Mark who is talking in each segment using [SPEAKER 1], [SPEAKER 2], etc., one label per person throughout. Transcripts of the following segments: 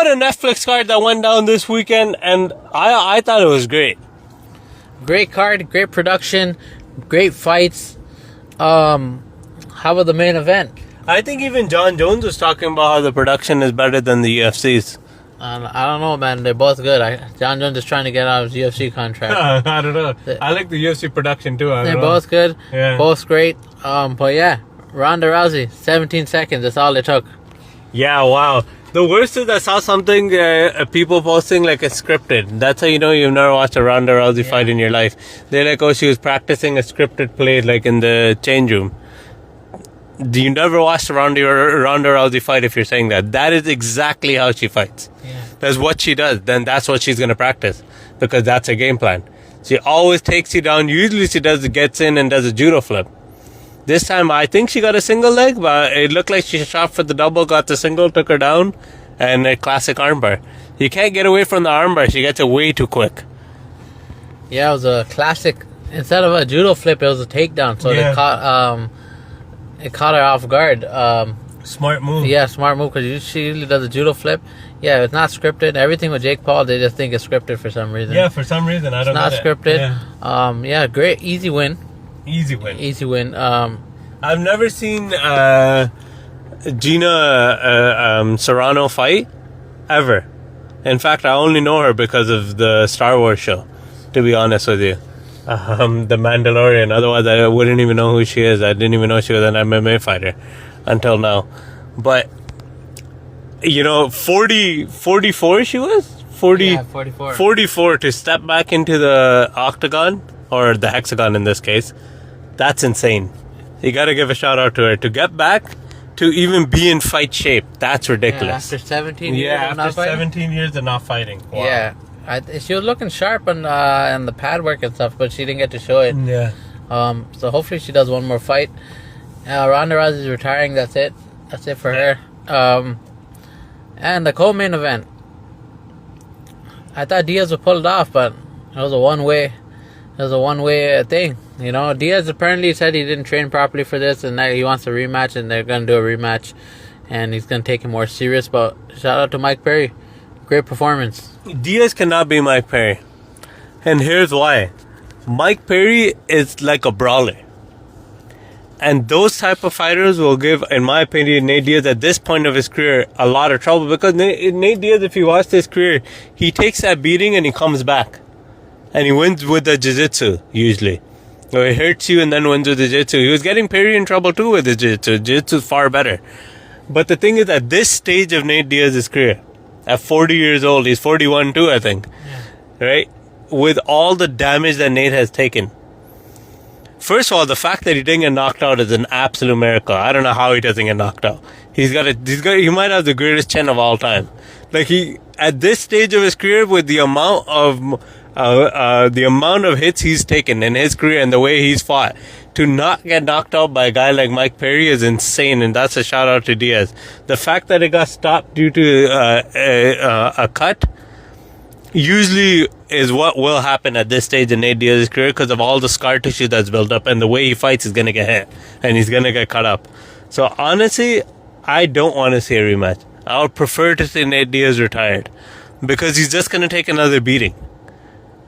[SPEAKER 1] about a Netflix card that went down this weekend, and I thought it was great.
[SPEAKER 2] Great card, great production, great fights. How about the main event?
[SPEAKER 1] I think even John Jones was talking about how the production is better than the UFC's.
[SPEAKER 2] I don't know, man. They're both good. John Jones is trying to get out of his UFC contract.
[SPEAKER 1] I don't know. I like the UFC production too.
[SPEAKER 2] They're both good.
[SPEAKER 1] Yeah.
[SPEAKER 2] Both great. But yeah, Ronda Rousey, 17 seconds. That's all it took.
[SPEAKER 1] Yeah, wow. The worst is I saw something, people posting like it's scripted. That's how you know you've never watched a Ronda Rousey fight in your life. They're like, oh, she was practicing a scripted play like in the change room. You never watched a Ronda Rousey fight if you're saying that. That is exactly how she fights.
[SPEAKER 2] Yeah.
[SPEAKER 1] That's what she does. Then that's what she's going to practice because that's her game plan. She always takes you down. Usually she gets in and does a judo flip. This time I think she got a single leg, but it looked like she shot for the double, got the single, took her down, and a classic armbar. You can't get away from the armbar. She gets it way too quick.
[SPEAKER 2] Yeah, it was a classic. Instead of a judo flip, it was a takedown. So they caught her off guard.
[SPEAKER 1] Smart move.
[SPEAKER 2] Yeah, smart move because she usually does a judo flip. Yeah, it's not scripted. Everything with Jake Paul, they just think it's scripted for some reason.
[SPEAKER 1] Yeah, for some reason. I don't know.
[SPEAKER 2] It's not scripted. Yeah. Great. Easy win.
[SPEAKER 1] Easy win.
[SPEAKER 2] I've
[SPEAKER 1] never seen Gina Serrano fight ever. In fact, I only know her because of the Star Wars show, to be honest with you. The Mandalorian. Otherwise, I wouldn't even know who she is. I didn't even know she was an MMA fighter until now. But, 44 she was?
[SPEAKER 2] 44.
[SPEAKER 1] 44 to step back into the octagon, or the hexagon in this case. That's insane. You got to give a shout out to her. To get back, to even be in fight shape, that's ridiculous.
[SPEAKER 2] After 17 years of not fighting?
[SPEAKER 1] 17 years of not fighting. Wow.
[SPEAKER 2] Yeah. She was looking sharp on the pad work and stuff, but she didn't get to show it.
[SPEAKER 1] Yeah.
[SPEAKER 2] So hopefully she does one more fight. Ronda Rousey's retiring. That's it. That's it for her. And the co-main event. I thought Diaz would pull it off, but it was a one-way. It was a one-way thing. Diaz apparently said he didn't train properly for this, and now he wants a rematch, and they're gonna do a rematch, and he's gonna take it more serious. But shout out to Mike Perry. Great performance.
[SPEAKER 1] Diaz cannot be Mike Perry. And here's why. Mike Perry is like a brawler. And those type of fighters will give, in my opinion, Nate Diaz at this point of his career a lot of trouble. Because Nate Diaz, if you watch his career, he takes that beating and he comes back. And he wins with the jiu-jitsu, usually. Or he hurts you and then wins with the jiu-jitsu. He was getting Perry in trouble too with the jiu-jitsu. Jiu-jitsu is far better. But the thing is, at this stage of Nate Diaz's career, at 40 years old, he's 41 too, I think. Yeah. Right? With all the damage that Nate has taken. First of all, the fact that he didn't get knocked out is an absolute miracle. I don't know how he doesn't get knocked out. He might have the greatest chin of all time. Like at this stage of his career, with the amount of hits he's taken in his career and the way he's fought, to not get knocked out by a guy like Mike Perry is insane, and that's a shout out to Diaz. The fact that it got stopped due to a cut usually is what will happen at this stage in Nate Diaz's career because of all the scar tissue that's built up, and the way he fights, he's going to get hit and he's going to get cut up. So honestly, I don't want to see a rematch. I would prefer to see Nate Diaz retired because he's just going to take another beating,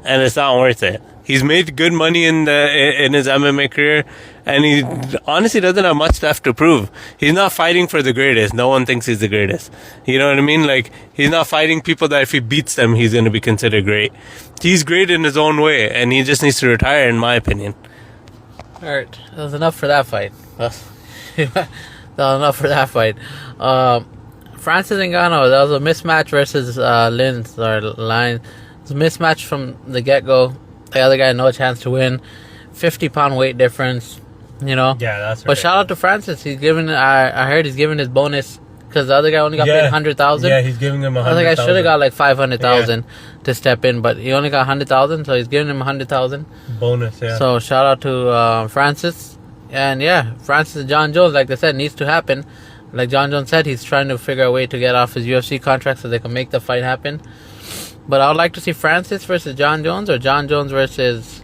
[SPEAKER 1] and it's not worth it. He's made good money in his MMA career, and he honestly doesn't have much left to prove. He's not fighting for the greatest. No one thinks he's the greatest. You know what I mean? Like, he's not fighting people that if he beats them, he's going to be considered great. He's great in his own way, and he just needs to retire, in my opinion.
[SPEAKER 2] All right. That was enough for that fight. Francis Ngannou, that was a mismatch versus Lynn's or Line. It was a mismatch from the get-go. The other guy, no chance to win. 50-pound weight difference,
[SPEAKER 1] Yeah, that's right.
[SPEAKER 2] But shout out to Francis. He's giving. I heard he's giving his bonus because the other guy only got paid 100,000.
[SPEAKER 1] Yeah, he's giving him 100,000.
[SPEAKER 2] The other guy should have got like 500,000 to step in, but he only got 100,000, so he's giving him 100,000
[SPEAKER 1] bonus. Yeah.
[SPEAKER 2] So shout out to Francis, and Francis and John Jones, like they said, needs to happen. Like John Jones said, he's trying to figure a way to get off his UFC contract so they can make the fight happen. But I would like to see Francis versus John Jones or John Jones versus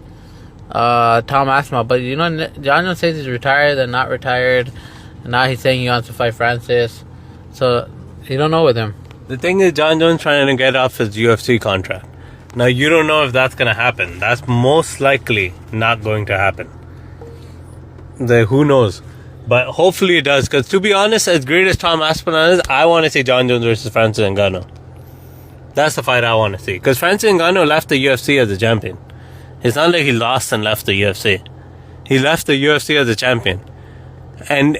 [SPEAKER 2] Tom Aspinall. But John Jones says he's retired and not retired. And now he's saying he wants to fight Francis. So you don't know with him.
[SPEAKER 1] The thing is, John Jones trying to get off his UFC contract. Now, you don't know if that's going to happen. That's most likely not going to happen. Who knows? But hopefully it does. Because to be honest, as great as Tom Aspinall is, I want to see John Jones versus Francis Ngannou. That's the fight I want to see. Because Francis Ngannou left the UFC as a champion. It's not like he lost and left the UFC. He left the UFC as a champion. And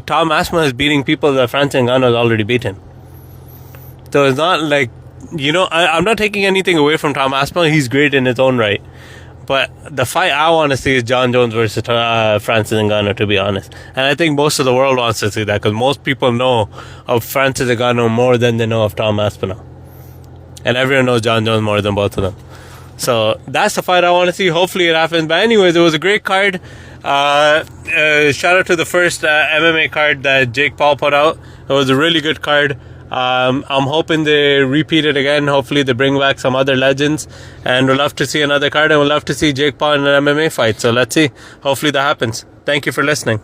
[SPEAKER 1] Tom Aspinall is beating people that Francis Ngannou has already beaten. So it's not like, I'm not taking anything away from Tom Aspinall. He's great in his own right. But the fight I want to see is John Jones versus Francis Ngannou, to be honest. And I think most of the world wants to see that because most people know of Francis Ngannou more than they know of Tom Aspinall. And everyone knows John Jones more than both of them. So that's the fight I want to see. Hopefully it happens. But anyways, it was a great card. Shout out to the first MMA card that Jake Paul put out. It was a really good card. I'm hoping they repeat it again. Hopefully they bring back some other legends. And we'll love to see another card. And we'll love to see Jake Paul in an MMA fight. So let's see. Hopefully that happens. Thank you for listening.